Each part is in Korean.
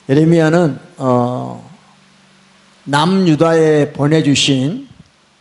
예레미야는 남유다에 보내주신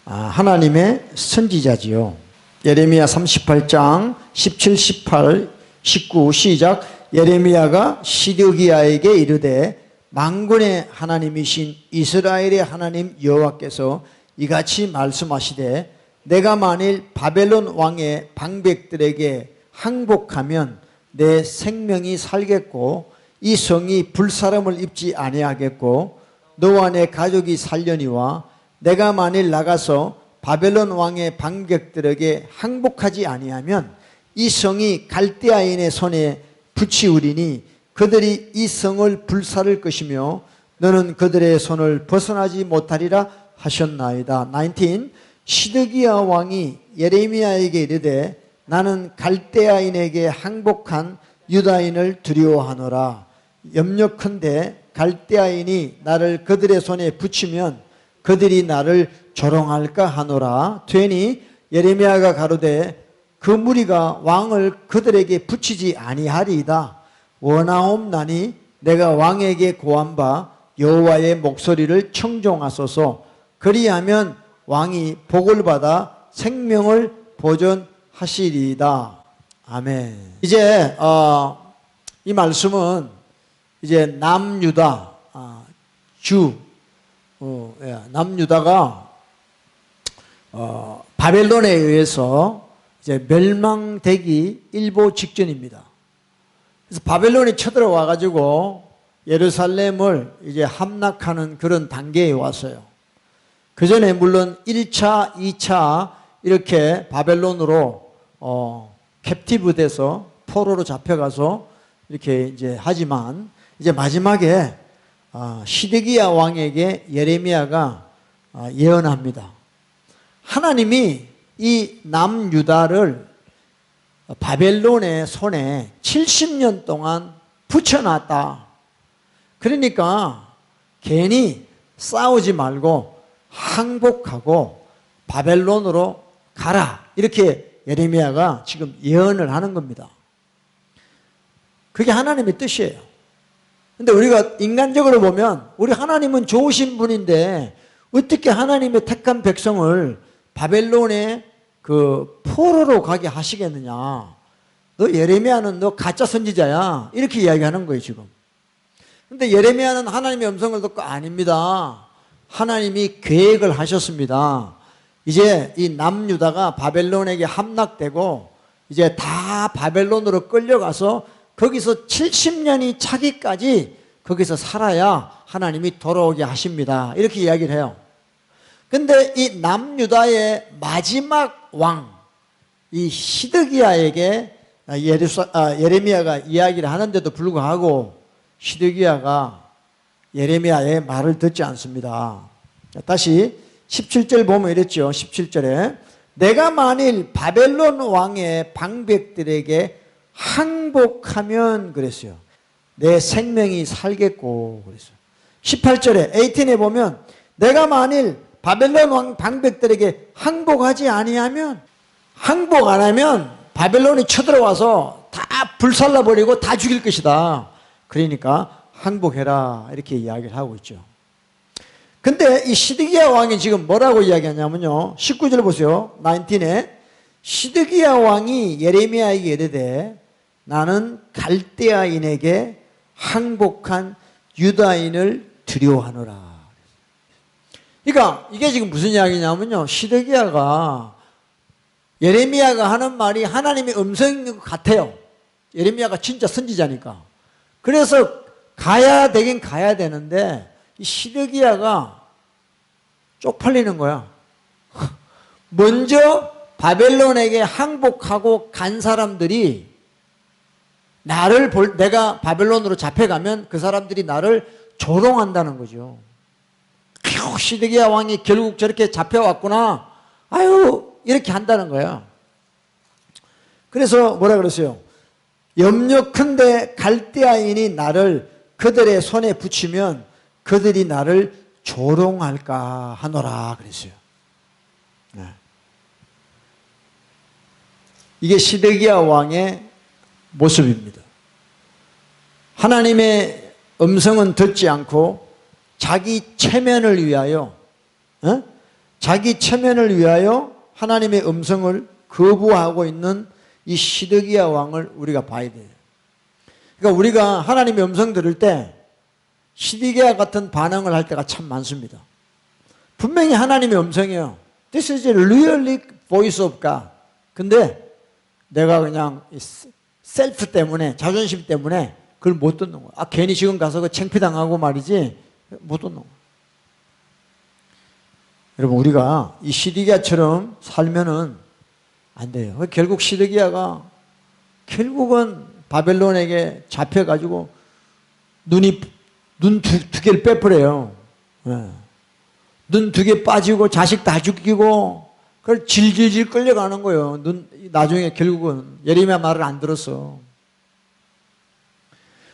하나님의 선지자지요. 예레미야 38장 17, 18, 19 시작. 예레미야가 시드기야에게 이르되 만군의 하나님이신 이스라엘의 하나님 여호와께서 이같이 말씀하시되 내가 만일 바벨론 왕의 방백들에게 항복하면 내 생명이 살겠고 이 성이 불사름을 입지 아니하겠고 너와 내 가족이 살려니와 내가 만일 나가서 바벨론 왕의 방백들에게 항복하지 아니하면 이 성이 갈대아인의 손에 붙이우리니 그들이 이 성을 불사를 것이며 너는 그들의 손을 벗어나지 못하리라 하셨나이다. 19. 시드기야 왕이 예레미야에게 이르되 나는 갈대아인에게 항복한 유다인을 두려워하노라. 염려컨대 갈대아인이 나를 그들의 손에 붙이면 그들이 나를 조롱할까 하노라. 20. 예레미야가 가로되 그 무리가 왕을 그들에게 붙이지 아니하리이다. 원하옵나니 내가 왕에게 고한 바 여호와의 목소리를 청종하소서. 그리하면 왕이 복을 받아 생명을 보존하시리이다. 아멘. 이제 이 말씀은 이제 남유다 남유다가 바벨론에 의해서 이제 멸망되기 일보 직전입니다. 그래서 바벨론이 쳐들어와 가지고 예루살렘을 이제 함락하는 그런 단계에 왔어요. 그 전에 물론 1차, 2차 이렇게 바벨론으로 캡티브 돼서 포로로 잡혀가서 이렇게 이제 하지만 이제 마지막에 시드기야 왕에게 예레미야가 예언합니다. 하나님이 이 남유다를 바벨론의 손에 70년 동안 붙여놨다. 그러니까 괜히 싸우지 말고 항복하고 바벨론으로 가라. 이렇게 예레미야가 지금 예언을 하는 겁니다. 그게 하나님의 뜻이에요. 근데 우리가 인간적으로 보면 우리 하나님은 좋으신 분인데 어떻게 하나님의 택한 백성을 바벨론의 그 포로로 가게 하시겠느냐. 너 예레미야는 너 가짜 선지자야. 이렇게 이야기하는 거예요 지금. 근데 예레미야는 하나님의 음성을 듣고 아닙니다. 하나님이 계획을 하셨습니다. 이제 이 남유다가 바벨론에게 함락되고 이제 다 바벨론으로 끌려가서 거기서 70년이 차기까지 거기서 살아야 하나님이 돌아오게 하십니다. 이렇게 이야기를 해요. 근데 이 남유다의 마지막 왕, 이 시드기야에게 예레미야가 이야기를 하는데도 불구하고 시드기야가 예레미야의 말을 듣지 않습니다. 다시 17절 보면 이랬죠. 17절에 내가 만일 바벨론 왕의 방백들에게 항복하면 그랬어요. 내 생명이 살겠고 그랬어요. 18절에 18에 보면 내가 만일 바벨론 왕 방백들에게 항복하지 아니하면 항복 안 하면 바벨론이 쳐들어와서 다 불살라버리고 다 죽일 것이다. 그러니까 항복해라 이렇게 이야기를 하고 있죠. 근데 이 시드기야 왕이 지금 뭐라고 이야기하냐면요. 19절 보세요. 19에 시드기야 왕이 예레미야에게 이르되 나는 갈대아인에게 항복한 유다인을 두려워하노라. 그러니까 이게 지금 무슨 이야기냐면요. 시드기야가 예레미야가 하는 말이 하나님의 음성인 것 같아요. 예레미야가 진짜 선지자니까. 그래서 가야 되긴 가야 되는데 이 시드기야가 쪽팔리는 거야. 먼저 바벨론에게 항복하고 간 사람들이 내가 바벨론으로 잡혀가면 그 사람들이 나를 조롱한다는 거죠. 시드기야 왕이 결국 저렇게 잡혀왔구나. 아유 이렇게 한다는 거야. 그래서 뭐라 그랬어요? 염려컨대 갈대아인이 나를 그들의 손에 붙이면 그들이 나를 조롱할까 하노라 그랬어요. 네. 이게 시드기야 왕의 모습입니다. 하나님의 음성은 듣지 않고 자기 체면을 위하여, 자기 체면을 위하여 하나님의 음성을 거부하고 있는 이 시드기야 왕을 우리가 봐야 돼요. 그러니까 우리가 하나님의 음성 들을 때 시드기야 같은 반응을 할 때가 참 많습니다. 분명히 하나님의 음성이에요. This is a really voice of God. 근데 내가 그냥 셀프 때문에, 자존심 때문에 그걸 못 듣는 거야. 아, 괜히 지금 가서 그 창피당하고 말이지 못 듣는 거야. 여러분, 우리가 이 시드기야처럼 살면은 안 돼요. 결국 시드기야가 결국은 바벨론에게 잡혀가지고 눈 두 개를 빼버려요. 눈 두 개 빠지고 자식 다 죽이고 그걸 질질질 끌려가는 거예요. 나중에 결국은 예레미야 말을 안 들었어.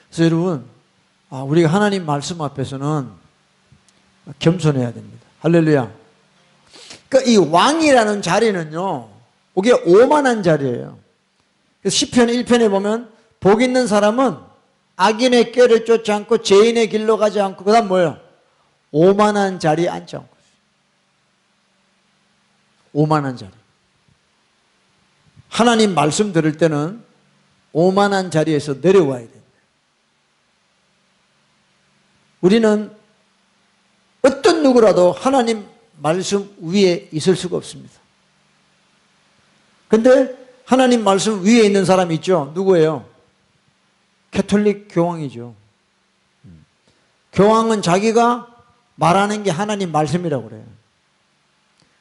그래서 여러분, 우리가 하나님 말씀 앞에서는 겸손해야 됩니다. 할렐루야. 그러니까 이 왕이라는 자리는요, 이게 오만한 자리예요. 그래서 시편 1편에 보면 복 있는 사람은 악인의 꾀를 쫓지 않고 죄인의 길로 가지 않고 그 다음 뭐예요? 오만한 자리에 앉지 않고. 오만한 자리. 하나님 말씀 들을 때는 오만한 자리에서 내려와야 됩니다. 우리는 어떤 누구라도 하나님 말씀 위에 있을 수가 없습니다. 근데 하나님 말씀 위에 있는 사람이 있죠. 누구예요? 캐톨릭 교황이죠. 교황은 자기가 말하는 게 하나님 말씀이라고 그래요.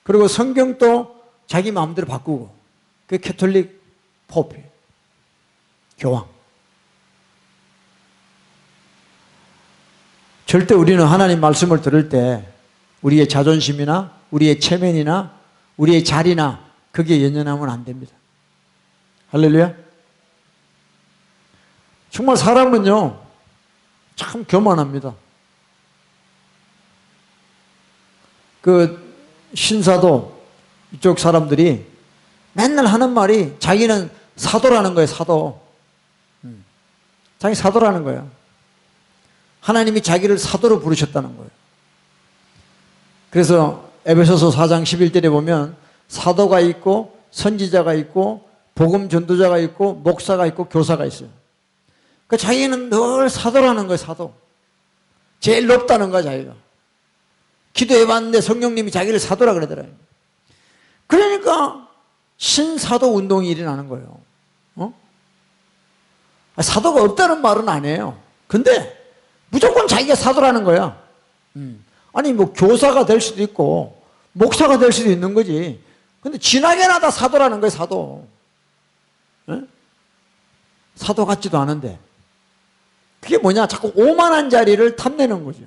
그리고 성경도 자기 마음대로 바꾸고, 그게 캐톨릭 포프예요. 교황. 절대 우리는 하나님 말씀을 들을 때 우리의 자존심이나 우리의 체면이나 우리의 자리나 그게 연연하면 안 됩니다. 할렐루야. 정말 사람은요 참 교만합니다. 그 신사도 이쪽 사람들이 맨날 하는 말이 자기는 사도라는 거예요. 사도. 자기 사도라는 거예요. 하나님이 자기를 사도로 부르셨다는 거예요. 그래서 에베소서 4장 11절에 보면 사도가 있고 선지자가 있고 복음 전도자가 있고 목사가 있고 교사가 있어요. 그러니까 자기는 늘 사도라는 거예요. 사도. 제일 높다는 거야 자기가. 기도해봤는데 성령님이 자기를 사도라 그러더라고요. 그러니까 신사도 운동이 일어나는 거예요. 사도가 없다는 말은 안 해요. 근데 무조건 자기가 사도라는 거야. 아니 뭐 교사가 될 수도 있고 목사가 될 수도 있는 거지. 근데 지나게나 다 사도라는 거예요. 사도. 사도 같지도 않은데. 그게 뭐냐? 자꾸 오만한 자리를 탐내는 거죠.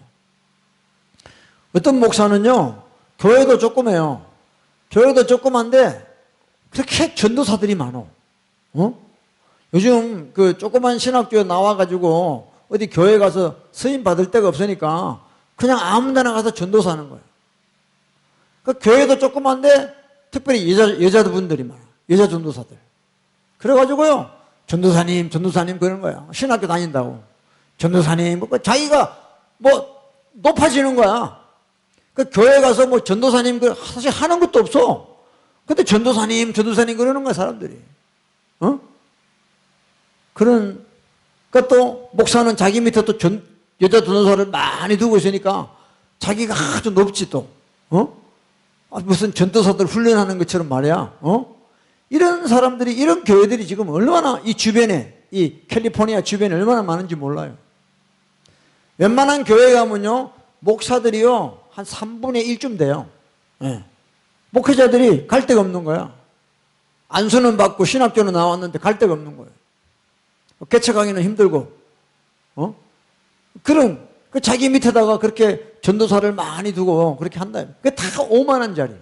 어떤 목사는요, 교회도 조그매요. 교회도 조그만데, 그렇게 전도사들이 많어. 요즘 그 조그만 신학교에 나와가지고, 어디 교회 가서 서임 받을 데가 없으니까, 그냥 아무 데나 가서 전도사하는 거예요. 그 교회도 조그만데, 특별히 여자분들이 많아. 여자 전도사들. 그래가지고요, 전도사님 그러는 거야. 신학교 다닌다고. 전도사님, 자기가 높아지는 거야. 그 교회 가서 전도사님 사실 하는 것도 없어. 근데 전도사님 그러는 거야, 사람들이. 그러니까 또 목사는 자기 밑에 또 여자 전도사를 많이 두고 있으니까 자기가 아주 높지 또. 무슨 전도사들 훈련하는 것처럼 말이야. 이런 사람들이, 이런 교회들이 지금 얼마나 이 주변에, 이 캘리포니아 주변에 얼마나 많은지 몰라요. 웬만한 교회 가면요, 목사들이요, 한 3분의 1쯤 돼요. 네. 목회자들이 갈 데가 없는 거야. 안수는 받고 신학교는 나왔는데 갈 데가 없는 거예요. 개척하기는 힘들고, 그 자기 밑에다가 그렇게 전도사를 많이 두고 그렇게 한다. 그게 다 오만한 자리.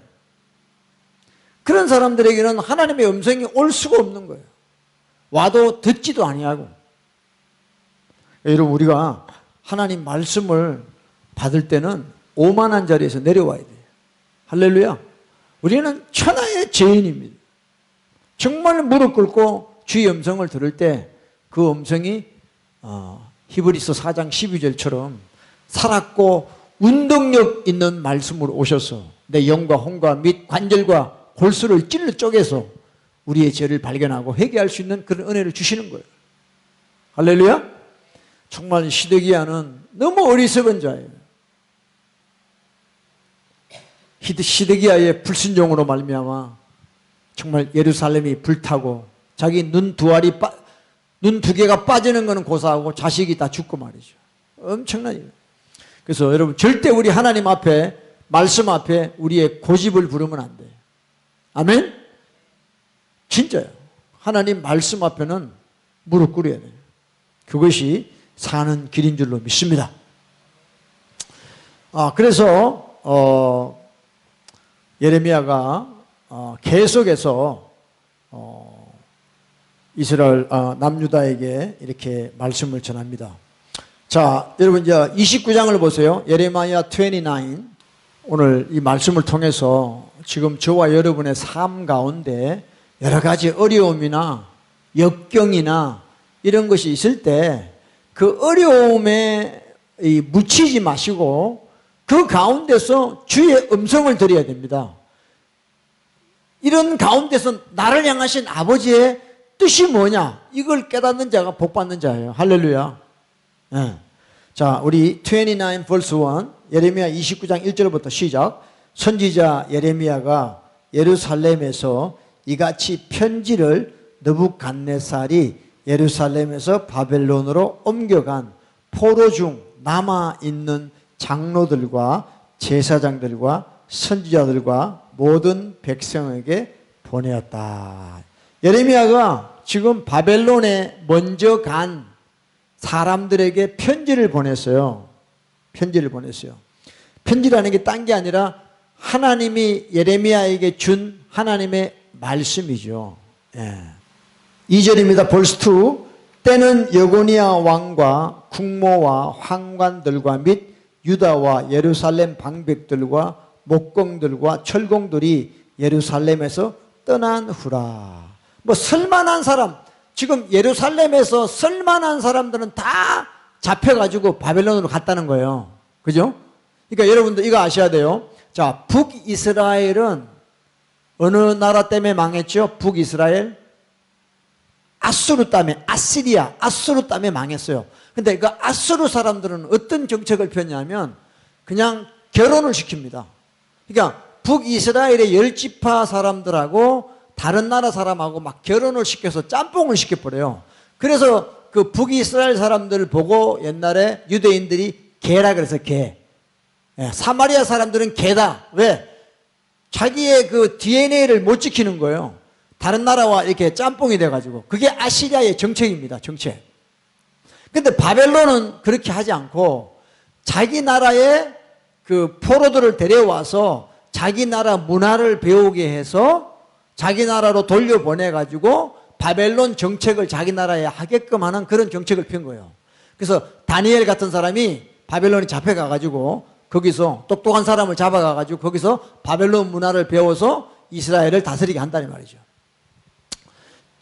그런 사람들에게는 하나님의 음성이 올 수가 없는 거예요. 와도 듣지도 아니하고. 여러분, 우리가 하나님 말씀을 받을 때는 오만한 자리에서 내려와야 돼요. 할렐루야. 우리는 천하의 죄인입니다. 정말 무릎 꿇고 주의 음성을 들을 때 그 음성이 히브리서 4장 12절처럼 살았고 운동력 있는 말씀으로 오셔서 내 영과 혼과 및 관절과 골수를 찔러 쪼개서 우리의 죄를 발견하고 회개할 수 있는 그런 은혜를 주시는 거예요. 할렐루야. 정말 시드기야는 너무 어리석은 자예요. 시드기야의 불순종으로 말미암아 정말 예루살렘이 불타고 자기 눈 두 개가 빠지는 것은 고사하고 자식이 다 죽고 말이죠. 엄청난 일. 그래서 여러분 절대 우리 하나님 앞에 말씀 앞에 우리의 고집을 부르면 안 돼요. 아멘? 진짜요. 하나님 말씀 앞에는 무릎 꿇어야 돼요. 그것이 사는 길인 줄로 믿습니다. 그래서 예레미야가 계속해서 이스라엘 남유다에게 이렇게 말씀을 전합니다. 자, 여러분 이제 29장을 보세요. 예레미야 29. 오늘 이 말씀을 통해서 지금 저와 여러분의 삶 가운데 여러 가지 어려움이나 역경이나 이런 것이 있을 때 그 어려움에 묻히지 마시고 그 가운데서 주의 음성을 들어야 됩니다. 이런 가운데서 나를 향하신 아버지의 뜻이 뭐냐? 이걸 깨닫는 자가 복받는 자예요. 할렐루야. 네. 자, 우리 29 verse 1 예레미야 29장 1절부터 시작. 선지자 예레미야가 예루살렘에서 이같이 편지를 느부갓네살이 예루살렘에서 바벨론으로 옮겨간 포로 중 남아있는 장로들과 제사장들과 선지자들과 모든 백성에게 보내었다. 예레미야가 지금 바벨론에 먼저 간 사람들에게 편지를 보냈어요. 편지를 보냈어요. 편지라는 게 딴 게 아니라 하나님이 예레미야에게 준 하나님의 말씀이죠. 예. 2절입니다. verse 2. 때는 여고니아 왕과 국모와 황관들과 및 유다와 예루살렘 방백들과 목공들과 철공들이 예루살렘에서 떠난 후라. 뭐 쓸만한 사람, 지금 예루살렘에서 쓸만한 사람들은 다 잡혀가지고 바벨론으로 갔다는 거예요. 그죠? 그러니까 여러분들 이거 아셔야 돼요. 자, 북이스라엘은 어느 나라 때문에 망했죠? 북이스라엘? 아수르 때문에, 아수르 때문에 망했어요. 근데 그 아수르 사람들은 어떤 정책을 폈냐면 그냥 결혼을 시킵니다. 그러니까 북이스라엘의 10지파 사람들하고 다른 나라 사람하고 막 결혼을 시켜서 짬뽕을 시켜버려요. 그래서 그 북이스라엘 사람들을 보고 옛날에 유대인들이 개라 그래서 개. 사마리아 사람들은 개다. 왜? 자기의 그 DNA를 못 지키는 거예요. 다른 나라와 이렇게 짬뽕이 돼가지고. 그게 아시리아의 정책입니다. 정책. 근데 바벨론은 그렇게 하지 않고 자기 나라의 그 포로들을 데려와서 자기 나라 문화를 배우게 해서 자기 나라로 돌려보내가지고 바벨론 정책을 자기 나라에 하게끔 하는 그런 정책을 핀 거예요. 그래서 다니엘 같은 사람이 바벨론에 잡혀가가지고 거기서 똑똑한 사람을 잡아가가지고 거기서 바벨론 문화를 배워서 이스라엘을 다스리게 한다는 말이죠.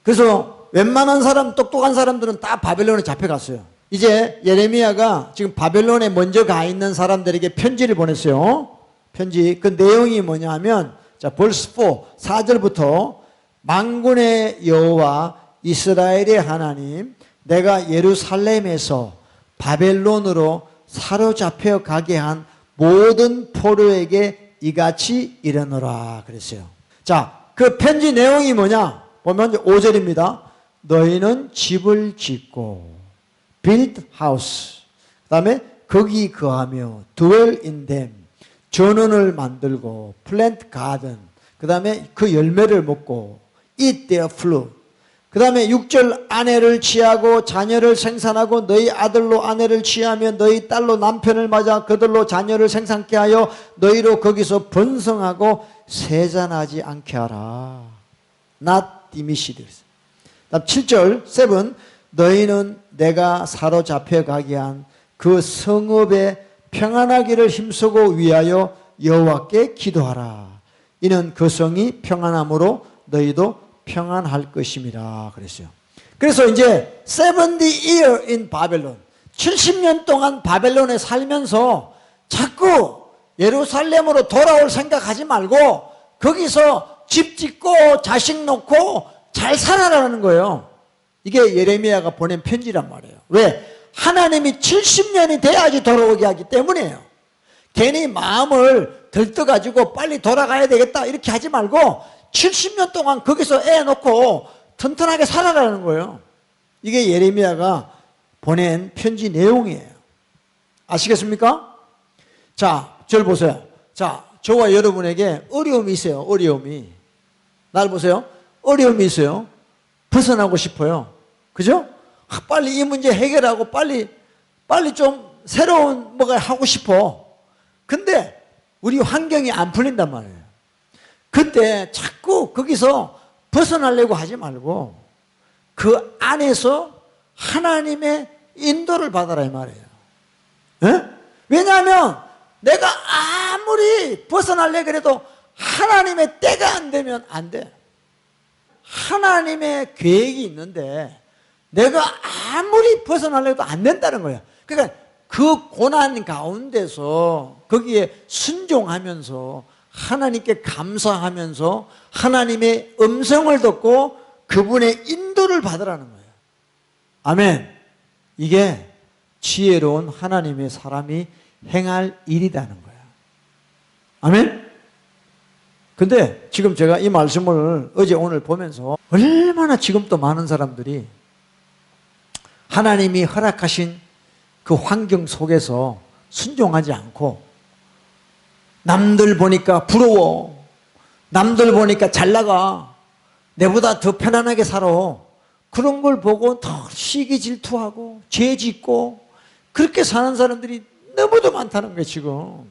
그래서 웬만한 사람, 똑똑한 사람들은 다 바벨론에 잡혀갔어요. 이제 예레미야가 지금 바벨론에 먼저 가 있는 사람들에게 편지를 보냈어요. 편지. 그 내용이 뭐냐면, 자, verse 4, 4절부터 만군의 여호와 이스라엘의 하나님, 내가 예루살렘에서 바벨론으로 사로잡혀 가게 한 모든 포로에게 이같이 이르노라 그랬어요. 자, 그 편지 내용이 뭐냐? 보면 5절입니다. 너희는 집을 짓고 build house, 그 다음에 거기 거하며 dwell in them, 전원을 만들고 plant garden, 그 다음에 그 열매를 먹고 eat their fruit, 그 다음에 6절 아내를 취하고 자녀를 생산하고 너희 아들로 아내를 취하며 너희 딸로 남편을 맞아 그들로 자녀를 생산케 하여 너희로 거기서 번성하고 세잔하지 않게 하라. Not diminished. 다음 7절 7. 너희는 내가 사로잡혀 가게 한 그 성읍에 평안하기를 힘쓰고 위하여 여호와께 기도하라. 이는 그 성이 평안함으로 너희도 평안할 것임이라 그랬어요. 그래서 이제 70 year in 바벨론, 70년 동안 바벨론에 살면서 자꾸 예루살렘으로 돌아올 생각하지 말고 거기서 집 짓고 자식 놓고 잘 살아라는 거예요. 이게 예레미야가 보낸 편지란 말이에요. 왜? 하나님이 70년이 돼야지 돌아오게 하기 때문이에요. 괜히 마음을 들떠가지고 빨리 돌아가야 되겠다 이렇게 하지 말고 70년 동안 거기서 애 놓고 튼튼하게 살아라는 거예요. 이게 예레미야가 보낸 편지 내용이에요. 아시겠습니까? 자, 저를 보세요. 자, 저와 여러분에게 어려움이 있어요. 어려움이. 날 보세요. 어려움이 있어요. 벗어나고 싶어요. 그죠? 빨리 이 문제 해결하고 빨리 좀 새로운 뭐가 하고 싶어. 근데 우리 환경이 안 풀린단 말이에요. 그때 자꾸 거기서 벗어나려고 하지 말고 그 안에서 하나님의 인도를 받아라 이 말이에요. 에? 왜냐하면 내가 아무리 벗어나려고 그래도 하나님의 때가 안 되면 안 돼. 하나님의 계획이 있는데 내가 아무리 벗어나려고 해도 안 된다는 거야. 그러니까 그 고난 가운데서 거기에 순종하면서 하나님께 감사하면서 하나님의 음성을 듣고 그분의 인도를 받으라는 거예요. 아멘. 이게 지혜로운 하나님의 사람이 행할 일이라는 거야. 아멘. 근데 지금 제가 이 말씀을 어제 오늘 보면서 얼마나 지금 또 많은 사람들이 하나님이 허락하신 그 환경 속에서 순종하지 않고 남들 보니까 부러워, 남들 보니까 잘 나가, 내보다 더 편안하게 살아, 그런 걸 보고 더 시기 질투하고 죄 짓고 그렇게 사는 사람들이 너무도 많다는 거예요. 지금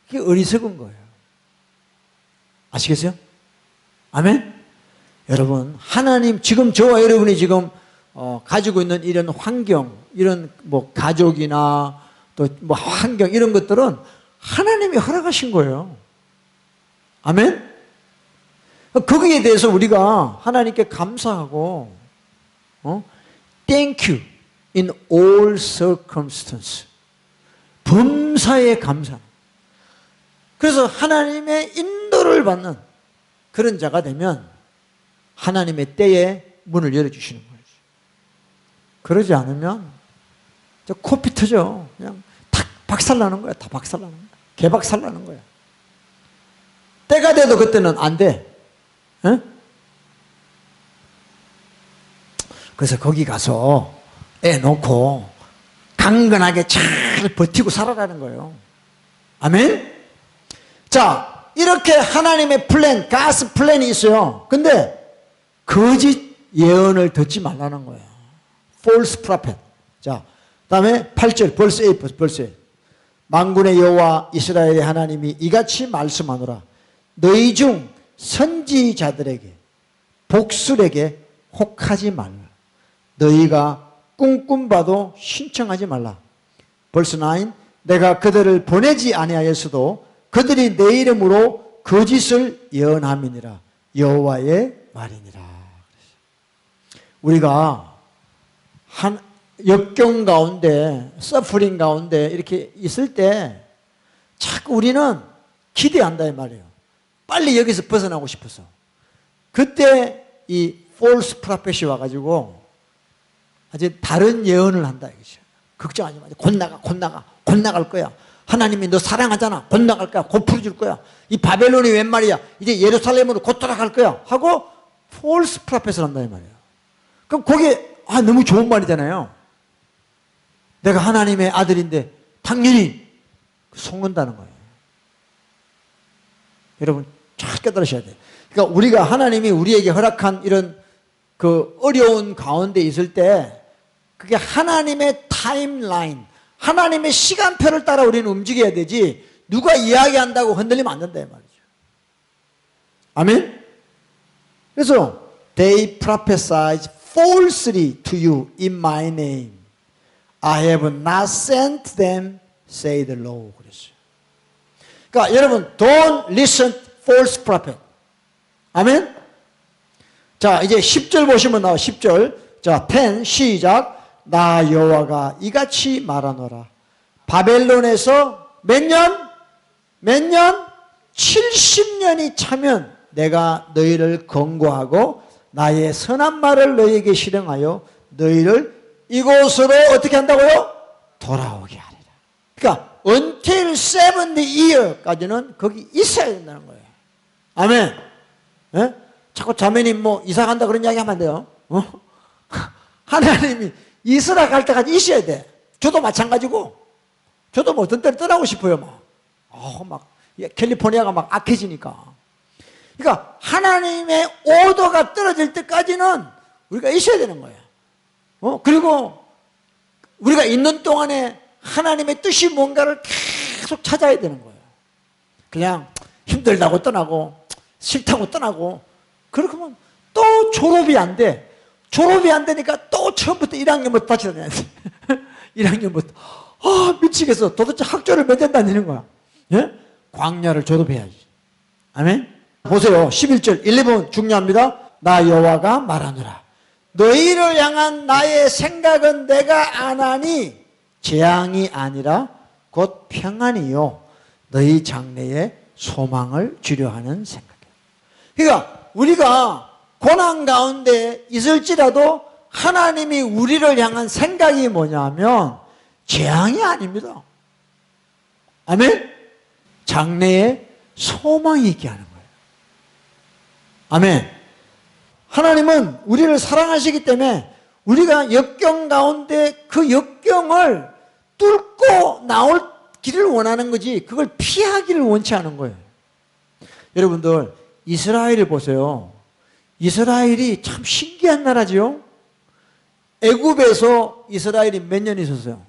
그게 어리석은 거예요. 아시겠어요? 아멘? 여러분, 하나님, 지금 저와 여러분이 지금 가지고 있는 이런 환경, 이런 뭐 가족이나 또 뭐 환경 이런 것들은 하나님이 허락하신 거예요. 아멘? 거기에 대해서 우리가 하나님께 감사하고 Thank you in all circumstances. 범사에 감사. 그래서 하나님의 인도를 받는 그런 자가 되면 하나님의 때에 문을 열어주시는 거예요. 그러지 않으면 코피 터져. 그냥 탁 박살나는 거야. 다 박살나는 거야. 개박살나는 거야. 때가 돼도 그때는 안 돼. 에? 그래서 거기 가서 애 놓고 강건하게 잘 버티고 살아라는 거예요. 아멘? 자, 이렇게 하나님의 플랜, 가스 플랜이 있어요. 근데 거짓 예언을 듣지 말라는 거예요. False prophet. 자, 다음에 8절, 벌써 8. 만군의 여호와 이스라엘의 하나님이 이같이 말씀하노라. 너희 중 선지자들에게, 복술에게 혹하지 말라. 너희가 꿈꿈봐도 신청하지 말라. 벌써 9. 내가 그들을 보내지 아니하였어도 그들이 내 이름으로 거짓을 예언함이니라. 여호와의 말이니라. 우리가 한 역경 가운데, 서프링 가운데 이렇게 있을 때 자꾸 우리는 기대한다 이 말이에요. 빨리 여기서 벗어나고 싶어서. 그때 이 false prophet이 와가지고 아주 다른 예언을 한다 이거죠. 걱정하지 마. 곧 나갈 거야. 하나님이 너 사랑하잖아. 곧 나갈 거야. 곧 풀어줄 거야. 이 바벨론이 웬 말이야. 이제 예루살렘으로 곧 돌아갈 거야. 하고 false prophet을 한다 이 말이에요. 그럼 그게 너무 좋은 말이잖아요. 내가 하나님의 아들인데 당연히 속는다는 거예요. 여러분 잘 깨달으셔야 돼요. 그러니까 우리가 하나님이 우리에게 허락한 이런 그 어려운 가운데 있을 때 그게 하나님의 타임라인, 하나님의 시간표를 따라 우리는 움직여야 되지 누가 이야기한다고 흔들리면 안 된다 이 말이죠. 아멘? 그래서 They prophesied falsely to you in my name. I have not sent them, say the Lord. 그랬어요. 그러니까 여러분, don't listen false prophet. 아멘? 자, 이제 10절 보시면 나와. 10절. 자, 10 시작. 나 여호와가 이같이 말하노라. 바벨론에서 몇 년? 70년이 차면 내가 너희를 권고하고 나의 선한 말을 너희에게 실행하여 너희를 이곳으로 어떻게 한다고요? 돌아오게 하리라. 그러니까 until 70 year까지는 거기 있어야 된다는 거예요. 아멘. 예? 자꾸 자매님 뭐 이사 간다 그런 이야기 하면 안 돼요. 하나님이 이스라엘 갈 때까지 있어야 돼. 저도 마찬가지고. 저도 뭐 어떤 때는 떠나고 싶어요. 막 캘리포니아가 막 악해지니까. 그러니까 하나님의 오더가 떨어질 때까지는 우리가 있어야 되는 거예요. 그리고 우리가 있는 동안에 하나님의 뜻이 뭔가를 계속 찾아야 되는 거예요. 그냥 힘들다고 떠나고 싫다고 떠나고 그렇게 하면 또 졸업이 안 돼. 졸업이 안 되니까 또 처음부터 1학년부터 다시 다녀야 돼. 1학년부터 미치겠어. 도대체 학교를 몇 년 다니는 거야. 예? 광야를 졸업해야지. 아멘. 보세요. 11절 1, 2번 중요합니다. 나 여호와가 말하노라. 너희를 향한 나의 생각은 내가 아나니 재앙이 아니라 곧 평안이요 너희 장래에 소망을 주려 하는 생각이에요. 그러니까 우리가 고난 가운데 있을지라도 하나님이 우리를 향한 생각이 뭐냐면 재앙이 아닙니다. 아멘? 장래에 소망이 있게 하는 거예요. 아멘. 하나님은 우리를 사랑하시기 때문에 우리가 역경 가운데 그 역경을 뚫고 나올 길을 원하는 거지 그걸 피하기를 원치 않은 거예요. 여러분들 이스라엘을 보세요. 이스라엘이 참 신기한 나라지요. 애굽에서 이스라엘이 몇 년 있었어요?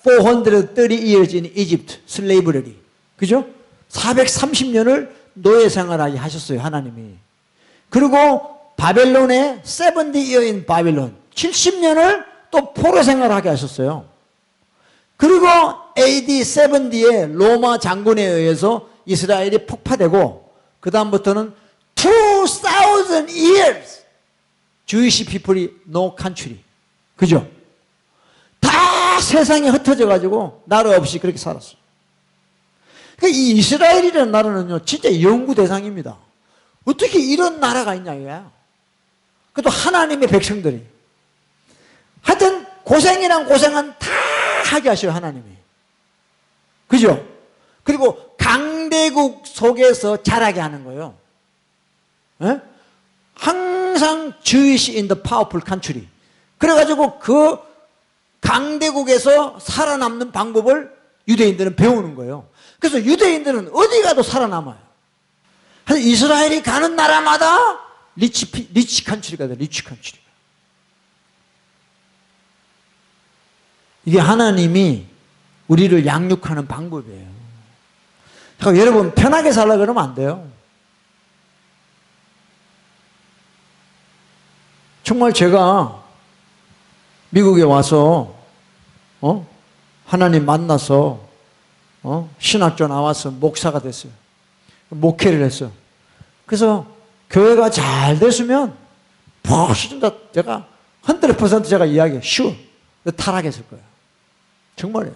430 years in Egypt slavery. 그죠? 430년을 노예 생활하게 하셨어요, 하나님이. 그리고 바벨론에 70 year in 바벨론 70년을 또 포로 생활하게 하셨어요. 그리고 AD 70에 로마 장군에 의해서 이스라엘이 폭파되고 그 다음부터는 2000 years Jewish people이 no country. 그죠? 다 세상에 흩어져 가지고 나라 없이 그렇게 살았어요. 그러니까 이 이스라엘이라는 나라는요 진짜 연구 대상입니다. 어떻게 이런 나라가 있냐 이거야. 그것도 하나님의 백성들이. 하여튼 고생이란 고생은 다 하게 하셔요 하나님이. 그죠? 그리고 강대국 속에서 자라게 하는 거예요. 에? 항상 Jewish in the powerful country. 그래가지고 그 강대국에서 살아남는 방법을 유대인들은 배우는 거예요. 그래서 유대인들은 어디 가도 살아남아요. 이스라엘이 가는 나라마다 리치 컨트리가 돼요. 리치 컨트리. 이게 하나님이 우리를 양육하는 방법이에요. 그러니까 여러분 편하게 살려고 그러면 안 돼요. 정말 제가 미국에 와서 하나님 만나서 신학교 나와서 목사가 됐어요. 목회를 했어요. 그래서 교회가 잘 됐으면 훨씬 더 제가 100% 제가 이야기해요. sure. 타락했을 거예요. 정말이에요.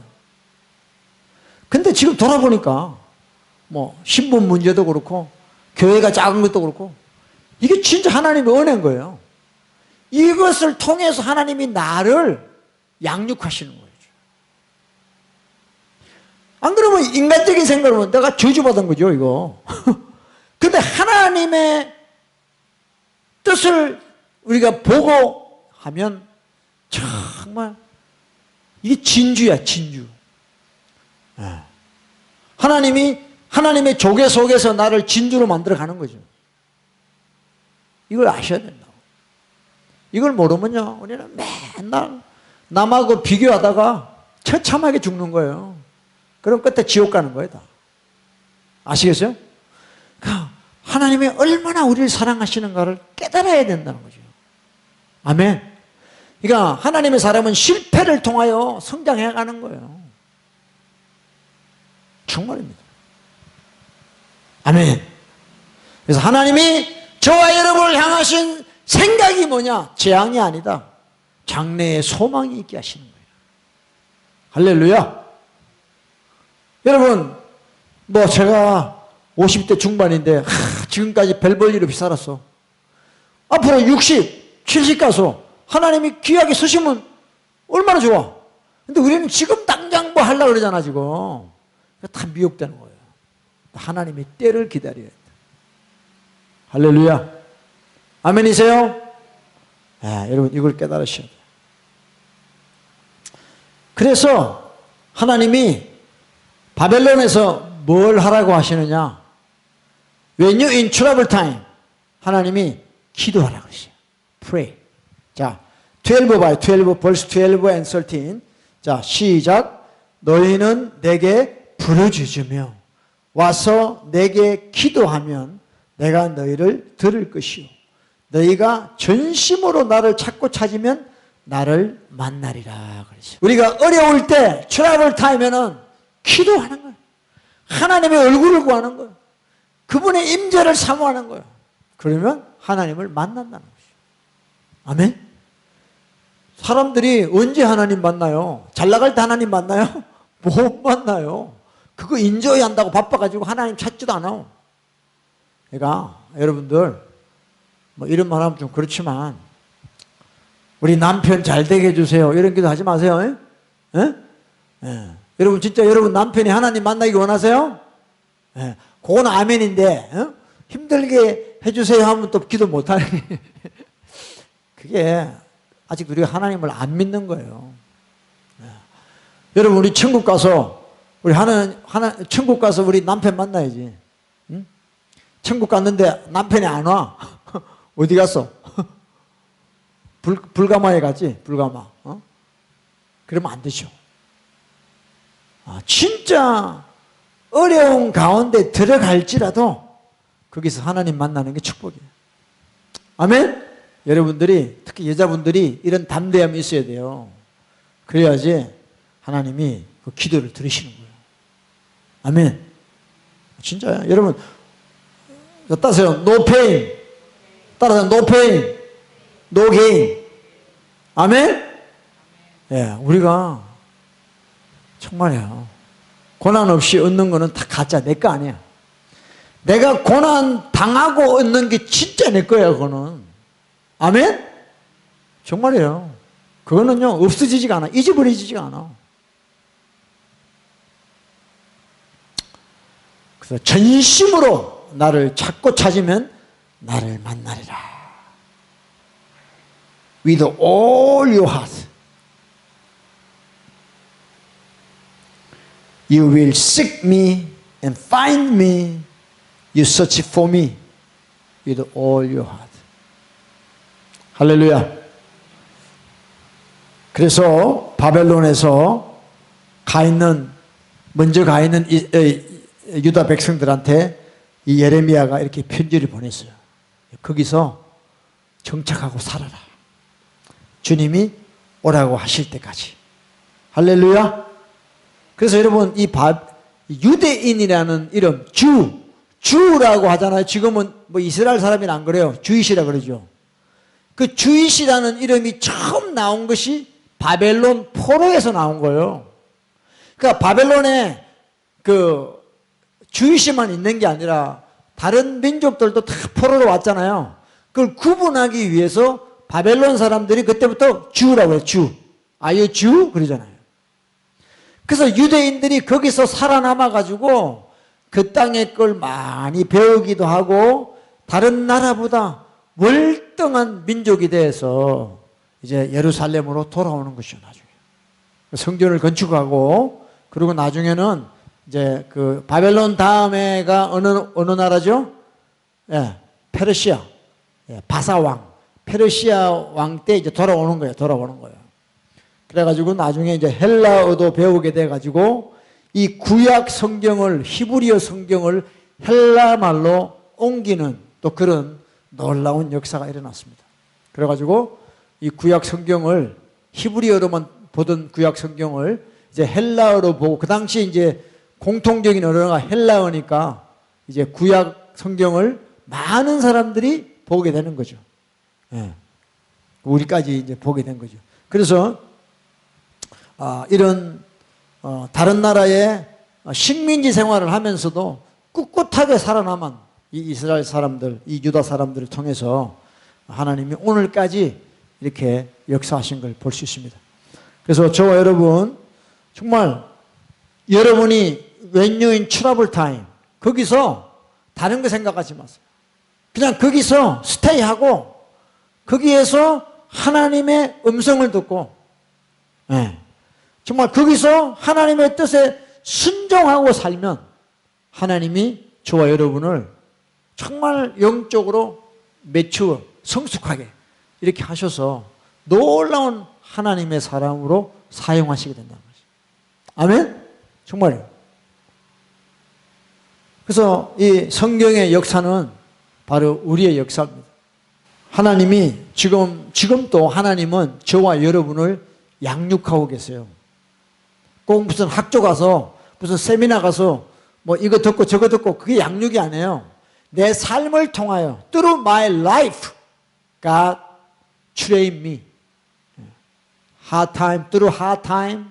근데 지금 돌아보니까 뭐 신분 문제도 그렇고 교회가 작은 것도 그렇고 이게 진짜 하나님의 은혜인 거예요. 이것을 통해서 하나님이 나를 양육하시는 거예요. 안 그러면 인간적인 생각으로 내가 저주받은 거죠, 이거. 근데 하나님의 뜻을 우리가 보고 하면 정말 이게 진주야, 진주. 하나님의 조개 속에서 나를 진주로 만들어 가는 거죠. 이걸 아셔야 된다고. 이걸 모르면요, 우리는 맨날 남하고 비교하다가 처참하게 죽는 거예요. 그럼 끝에 지옥 가는 거예요, 다. 아시겠어요? 그러니까 하나님이 얼마나 우리를 사랑하시는가를 깨달아야 된다는 거죠. 아멘. 그러니까 하나님의 사람은 실패를 통하여 성장해 가는 거예요. 정말입니다. 아멘. 그래서 하나님이 저와 여러분을 향하신 생각이 뭐냐? 재앙이 아니다. 장래에 소망이 있게 하시는 거예요. 할렐루야. 여러분, 뭐 제가 50대 중반인데 지금까지 별 볼 일 없이 살았어. 앞으로 60, 70 가서 하나님이 귀하게 쓰시면 얼마나 좋아. 근데 우리는 지금 당장 뭐 하려고 그러잖아 지금. 다 미혹되는 거예요. 하나님의 때를 기다려야 돼. 할렐루야. 아멘이세요? 여러분 이걸 깨달으셔야 돼요. 그래서 하나님이 바벨론에서 뭘 하라고 하시느냐? When you're in trouble time, 하나님이 기도하라고 하시죠. Pray. 자, 12 봐요. 12, verse 12 and 13. 자, 시작. 너희는 내게 부르짖으며 와서 내게 기도하면 내가 너희를 들을 것이요. 너희가 전심으로 나를 찾고 찾으면 나를 만나리라. 그러죠. 우리가 어려울 때, 트러블 타임에는 기도하는 거예요. 하나님의 얼굴을 구하는 거예요. 그분의 임재를 사모하는 거예요. 그러면 하나님을 만난다는 것이죠. 아멘? 사람들이 언제 하나님 만나요? 잘 나갈 때 하나님 만나요? 못 만나요. 그거 인조해야 한다고 바빠가지고 하나님 찾지도 않아. 그러니까 여러분들 뭐 이런 말 하면 좀 그렇지만 우리 남편 잘 되게 해주세요. 이런 기도 하지 마세요. 여러분 진짜 여러분 남편이 하나님 만나기 원하세요? 그건 아멘인데 힘들게 해주세요 하면 또 기도 못하니 그게 아직 우리가 하나님을 안 믿는 거예요. 여러분 우리 천국 가서 우리 천국 가서 우리 남편 만나야지. 응? 천국 갔는데 남편이 안 와. 어디 갔어? 불가마에 갔지? 불가마. 그러면 안 되죠. 진짜 어려운 가운데 들어갈지라도 거기서 하나님 만나는 게 축복이에요. 아멘? 여러분들이 특히 여자분들이 이런 담대함이 있어야 돼요. 그래야지 하나님이 그 기도를 들으시는 거예요. 아멘. 진짜야. 여러분 따라서요. No pain. 따라서 no pain, no gain. 아멘? 우리가 정말이야. 고난 없이 얻는 거는 다 가짜. 내 거 아니야. 내가 고난 당하고 얻는 게 진짜 내 거야. 그거는. 아멘? 정말이에요. 그거는요 없어지지가 않아. 잊어버리지가 않아. 그래서 전심으로 나를 찾고 찾으면 나를 만나리라. With all your heart. You will seek me and find me. You search for me with all your heart. 할렐루야. 그래서 바벨론에서 먼저 가 있는 유다 백성들한테 이 예레미야가 이렇게 편지를 보냈어요. 거기서 정착하고 살아라. 주님이 오라고 하실 때까지. 할렐루야. 그래서 여러분 이 유대인이라는 이름 주라고 하잖아요. 지금은 뭐 이스라엘 사람이 안 그래요. 주이시라 그러죠. 그 주이시라는 이름이 처음 나온 것이 바벨론 포로에서 나온 거예요. 그러니까 바벨론에 그 주이시만 있는 게 아니라 다른 민족들도 다 포로로 왔잖아요. 그걸 구분하기 위해서 바벨론 사람들이 그때부터 주라고 해요. 주. 아유 주? 그러잖아요. 그래서 유대인들이 거기서 살아남아가지고 그 땅의 걸 많이 배우기도 하고 다른 나라보다 월등한 민족이 돼서 이제 예루살렘으로 돌아오는 것이죠. 나중에 성전을 건축하고 그리고 나중에는 이제 그 바벨론 다음에가 어느 나라죠? 페르시아, 바사 왕, 페르시아 왕 때 이제 돌아오는 거예요. 그래가지고 나중에 이제 헬라어도 배우게 돼가지고 이 구약 성경을 히브리어 성경을 헬라 말로 옮기는 또 그런 놀라운 역사가 일어났습니다. 그래가지고 이 구약 성경을 히브리어로만 보던 구약 성경을 이제 헬라어로 보고 그 당시 이제 공통적인 언어가 헬라어니까 이제 구약 성경을 많은 사람들이 보게 되는 거죠. 우리까지 이제 보게 된 거죠. 그래서 이런 다른 나라의 식민지 생활을 하면서도 꿋꿋하게 살아남은 이 이스라엘 사람들, 이 유다 사람들을 통해서 하나님이 오늘까지 이렇게 역사하신 걸 볼 수 있습니다. 그래서 저와 여러분 정말 여러분이 when you're in trouble time 거기서 다른 거 생각하지 마세요. 그냥 거기서 스테이하고 거기에서 하나님의 음성을 듣고 정말 거기서 하나님의 뜻에 순종하고 살면 하나님이 저와 여러분을 정말 영적으로 매추어 성숙하게 이렇게 하셔서 놀라운 하나님의 사람으로 사용하시게 된다는 거죠. 아멘? 정말요. 그래서 이 성경의 역사는 바로 우리의 역사입니다. 하나님이 지금도 하나님은 저와 여러분을 양육하고 계세요. 꼭 무슨 학교 가서 무슨 세미나 가서 뭐 이거 듣고 저거 듣고 그게 양육이 아니에요. 내 삶을 통하여 through my life God train me. hard time, through hard time,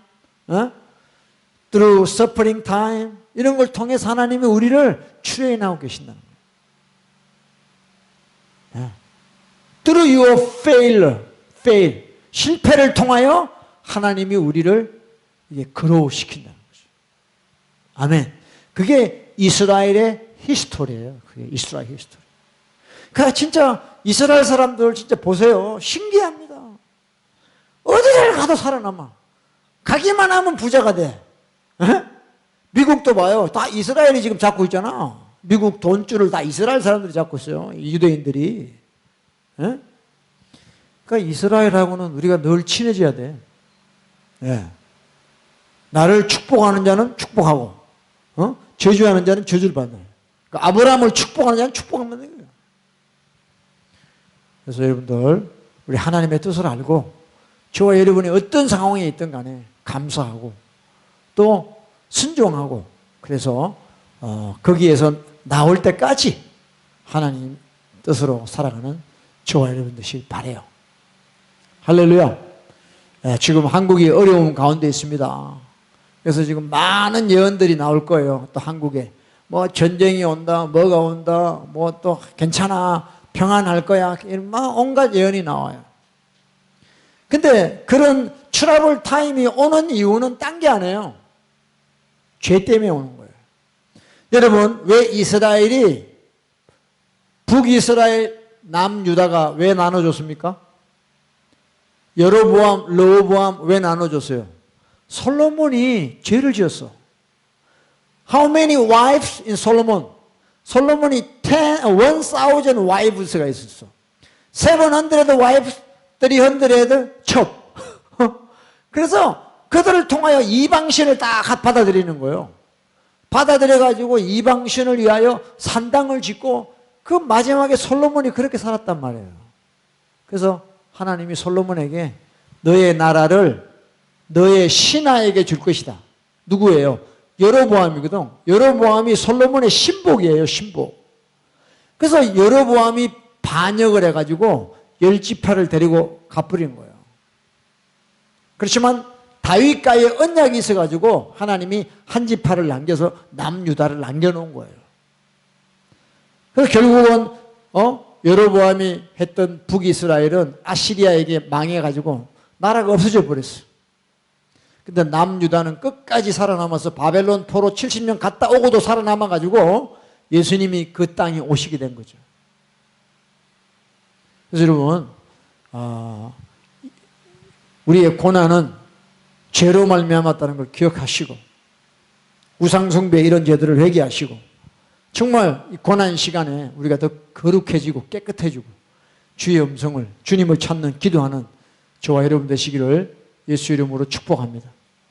through suffering time 이런 걸 통해서 하나님이 우리를 트레인하고 계신다는 거예요. Through your fail, 실패를 통하여 하나님이 우리를 이게 그로우시킨다는 거죠. 아멘. 그게 이스라엘의 히스토리예요. 그게 이스라엘 히스토리. 그러니까 진짜 이스라엘 사람들 진짜 보세요. 신기합니다. 어디를 가도 살아남아. 가기만 하면 부자가 돼. 에? 미국도 봐요. 다 이스라엘이 지금 잡고 있잖아. 미국 돈줄을 다 이스라엘 사람들이 잡고 있어요. 유대인들이. 에? 그러니까 이스라엘하고는 우리가 늘 친해져야 돼. 예. 나를 축복하는 자는 축복하고, 저주하는 자는 저주를 받는. 그러니까 아브라함을 축복하는 자는 축복하면 되는 거예요. 그래서 여러분들, 우리 하나님의 뜻을 알고, 저와 여러분이 어떤 상황에 있든 간에 감사하고, 또 순종하고, 그래서, 거기에서 나올 때까지 하나님 뜻으로 살아가는 저와 여러분 되시길 바라요. 할렐루야. 네, 지금 한국이 어려움 가운데 있습니다. 그래서 지금 많은 예언들이 나올 거예요. 또 한국에 뭐 전쟁이 온다, 뭐가 온다, 뭐 또 괜찮아, 평안할 거야, 막 온갖 예언이 나와요. 근데 그런 트러블 타임이 오는 이유는 딴 게 아니에요. 죄 때문에 오는 거예요. 여러분, 왜 이스라엘이 북이스라엘, 남유다가 왜 나눠졌습니까? 여로보암, 르호보암 왜 나눠졌어요? 솔로몬이 죄를 지었어. How many wives in Solomon? 솔로몬이 1,000 wives가 있었어. 700 wives, 300 chop. 그래서 그들을 통하여 이방신을 다 받아들이는 거예요. 받아들여가지고 이방신을 위하여 산당을 짓고 그 마지막에 솔로몬이 그렇게 살았단 말이에요. 그래서 하나님이 솔로몬에게 너의 나라를 너의 신하에게 줄 것이다. 누구예요? 여로보암이거든. 여로보암이 솔로몬의 신복이에요. 신복. 그래서 여로보암이 반역을 해가지고 10지파를 데리고 가버린 거예요. 그렇지만 다윗과의 언약이 있어가지고 하나님이 한 지파를 남겨서 남유다를 남겨놓은 거예요. 그래서 결국은 여로보암이 했던 북이스라엘은 아시리아에게 망해가지고 나라가 없어져 버렸어. 근데 남유다는 끝까지 살아남아서 바벨론 포로 70년 갔다 오고도 살아남아가지고 예수님이 그 땅에 오시게 된 거죠. 그래서 여러분, 우리의 고난은 죄로 말미암았다는 걸 기억하시고 우상숭배 이런 죄들을 회개하시고 정말 이 고난 시간에 우리가 더 거룩해지고 깨끗해지고 주의 음성을, 주님을 찾는 기도하는 저와 여러분 되시기를 예수 이름으로 축복합니다.